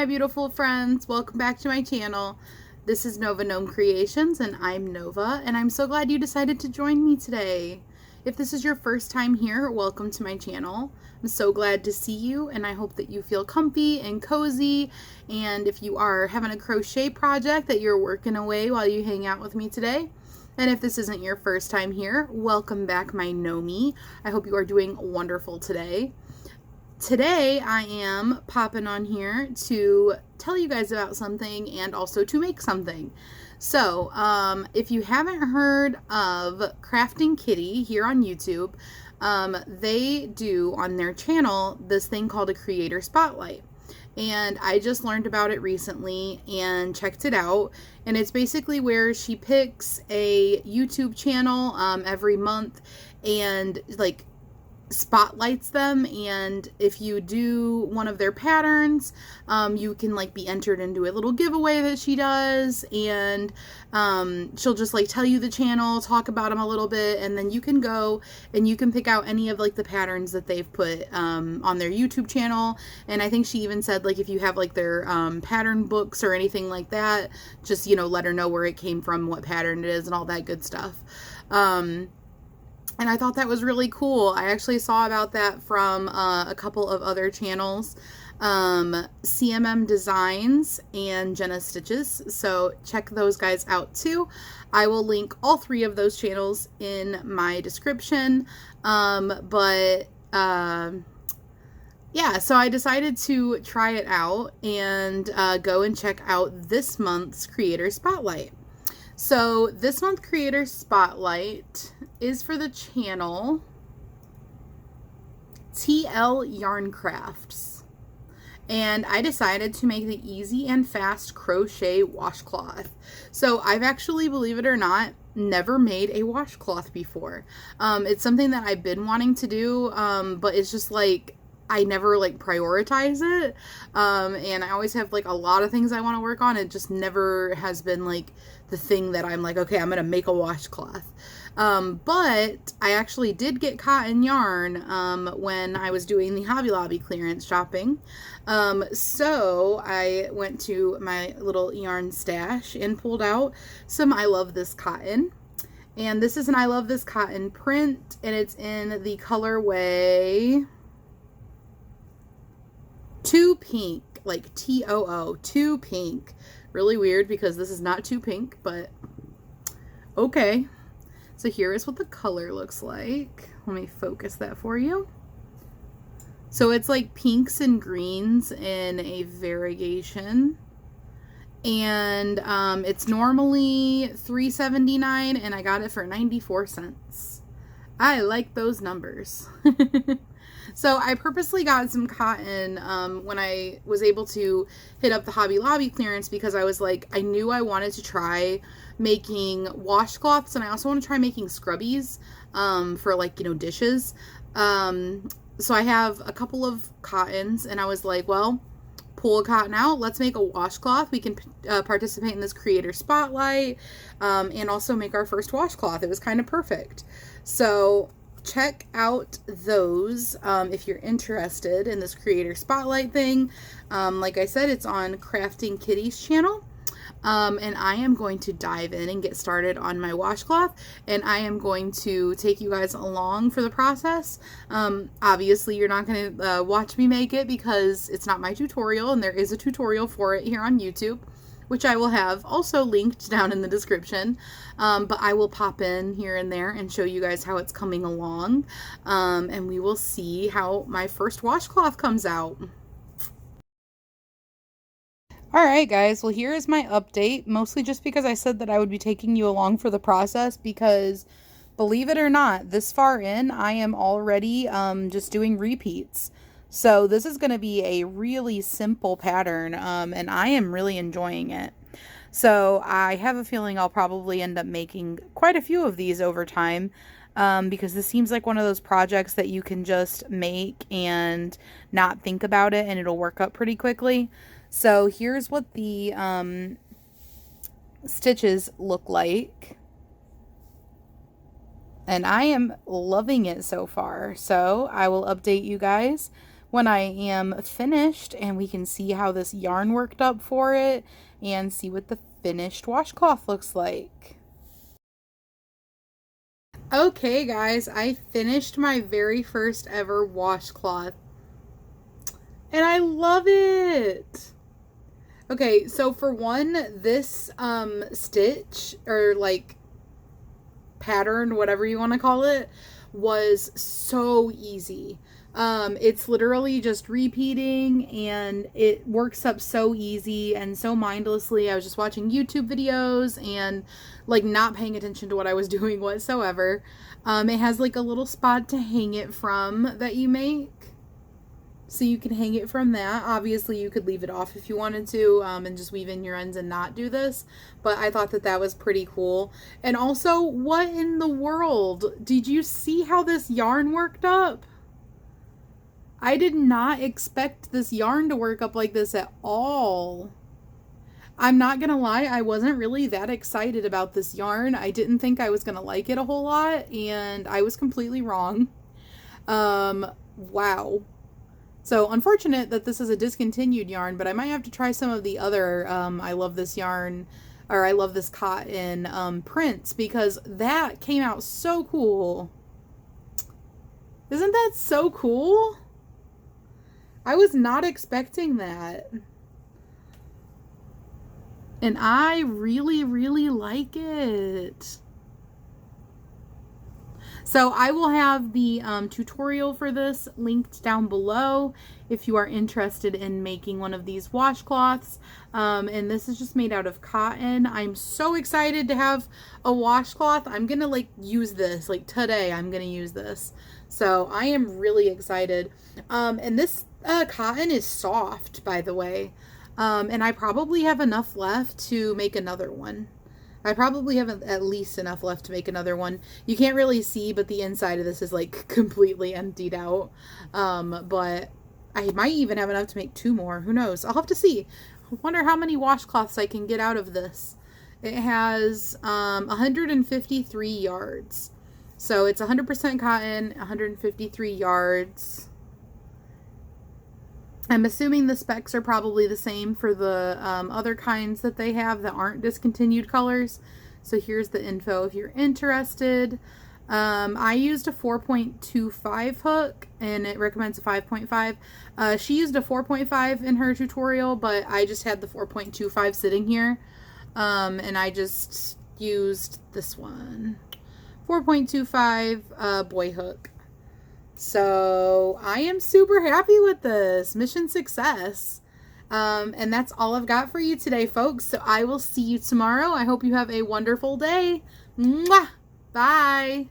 my beautiful friends. Welcome back to my channel. This is Nova Gnome Creations and I'm Nova, and I'm so glad you decided to join me today. If this is your first time here, welcome to my channel. I'm so glad to see you, and I hope that you feel comfy and cozy, and if you are having a crochet project that you're working away while you hang out with me today. And if this isn't your first time here, welcome back, my Gnomie. I hope you are doing wonderful today. Today I am popping on here to tell you guys about something and also to make something. So if you haven't heard of Crafting Kitty here on YouTube, they do on their channel this thing called a creator spotlight. And I just learned about it recently and checked it out. And it's basically where she picks a YouTube channel every month and like spotlights them, and if you do one of their patterns, you can like be entered into a little giveaway that she does, and she'll just like tell you the channel, talk about them a little bit, and then you can go and you can pick out any of like the patterns that they've put on their YouTube channel. And I think she even said like if you have like their pattern books or anything like that, just let her know where it came from, what pattern it is, and all that good stuff. And I thought that was really cool. I actually saw about that from a couple of other channels, CMM Designs and Jenna Stitches. So check those guys out too. I will link all three of those channels in my description. Yeah, so I decided to try it out and go and check out this month's Creator Spotlight. So this month's Creator Spotlight is for the channel TL Yarn Crafts. And I decided to make the easy and fast crochet washcloth. So I've actually, believe it or not, never made a washcloth before. It's something that I've been wanting to do, but it's just like I never like prioritize it, and I always have like a lot of things I want to work on. It just never has been like the thing that I'm like, okay, I'm gonna make a washcloth. But I actually did get cotton yarn when I was doing the Hobby Lobby clearance shopping. So I went to my little yarn stash and pulled out some I Love This Cotton. And this is an I Love This Cotton print, and it's in the colorway Too Pink, like T-O-O, Too Pink. Really weird because this is not too pink, but okay. So here is what the color looks like. Let me focus that for you. So it's like pinks and greens in a variegation. And it's normally $3.79, and I got it for 94 cents. I like those numbers. So I purposely got some cotton when I was able to hit up the Hobby Lobby clearance, because I was like, I knew I wanted to try making washcloths, and I also want to try making scrubbies for like, dishes. So I have a couple of cottons, and I was like, well, pull a cotton out, let's make a washcloth. We can participate in this creator spotlight and also make our first washcloth. It was kind of perfect. So check out those if you're interested in this creator spotlight thing. Like I said, it's on Crafting Kitty's channel. And I am going to dive in and get started on my washcloth, and I am going to take you guys along for the process. Obviously you're not going to watch me make it because it's not my tutorial, and there is a tutorial for it here on YouTube, which I will have also linked down in the description. But I will pop in here and there and show you guys how it's coming along. And we will see how my first washcloth comes out. Alright guys, well here is my update, mostly just because I said that I would be taking you along for the process, because believe it or not, this far in, I am already just doing repeats. So this is going to be a really simple pattern, and I am really enjoying it. So I have a feeling I'll probably end up making quite a few of these over time, because this seems like one of those projects that you can just make and not think about it, and it'll work up pretty quickly. So here's what the stitches look like. And I am loving it so far. So I will update you guys when I am finished, and we can see how this yarn worked up for it and see what the finished washcloth looks like. Okay guys, I finished my very first ever washcloth and I love it. Okay, so for one, this stitch, or like pattern, whatever you want to call it, was so easy. It's literally just repeating, and it works up so easy and so mindlessly. I was just watching YouTube videos and like not paying attention to what I was doing whatsoever. It has like a little spot to hang it from that you make. So you can hang it from that. Obviously, you could leave it off if you wanted to, and just weave in your ends and not do this. But I thought that that was pretty cool. And also, what in the world? Did you see how this yarn worked up? I did not expect this yarn to work up like this at all. I'm not gonna lie, I wasn't really that excited about this yarn. I didn't think I was gonna like it a whole lot, and I was completely wrong. Wow. So unfortunate that this is a discontinued yarn, but I might have to try some of the other I love this yarn, or I love this cotton prints, because that came out so cool. Isn't that so cool? I was not expecting that. And I really, really like it. So I will have the tutorial for this linked down below if you are interested in making one of these washcloths. And this is just made out of cotton. I'm so excited to have a washcloth. I'm gonna like use this, like today I'm gonna use this. So I am really excited. And this cotton is soft, by the way. And I probably have enough left to make another one. I probably have at least enough left to make another one. You can't really see, but the inside of this is like completely emptied out. But I might even have enough to make 2 more. Who knows? I'll have to see. I wonder how many washcloths I can get out of this. It has 153 yards. So it's 100% cotton, 153 yards. I'm assuming the specs are probably the same for the other kinds that they have that aren't discontinued colors. So here's the info if you're interested. I used a 4.25 hook, and it recommends a 5.5. She used a 4.5 in her tutorial, but I just had the 4.25 sitting here. And I just used this one. 4.25 boy hook. So I am super happy with this. Mission success. And that's all I've got for you today, folks. So I will see you tomorrow. I hope you have a wonderful day. Mwah! Bye.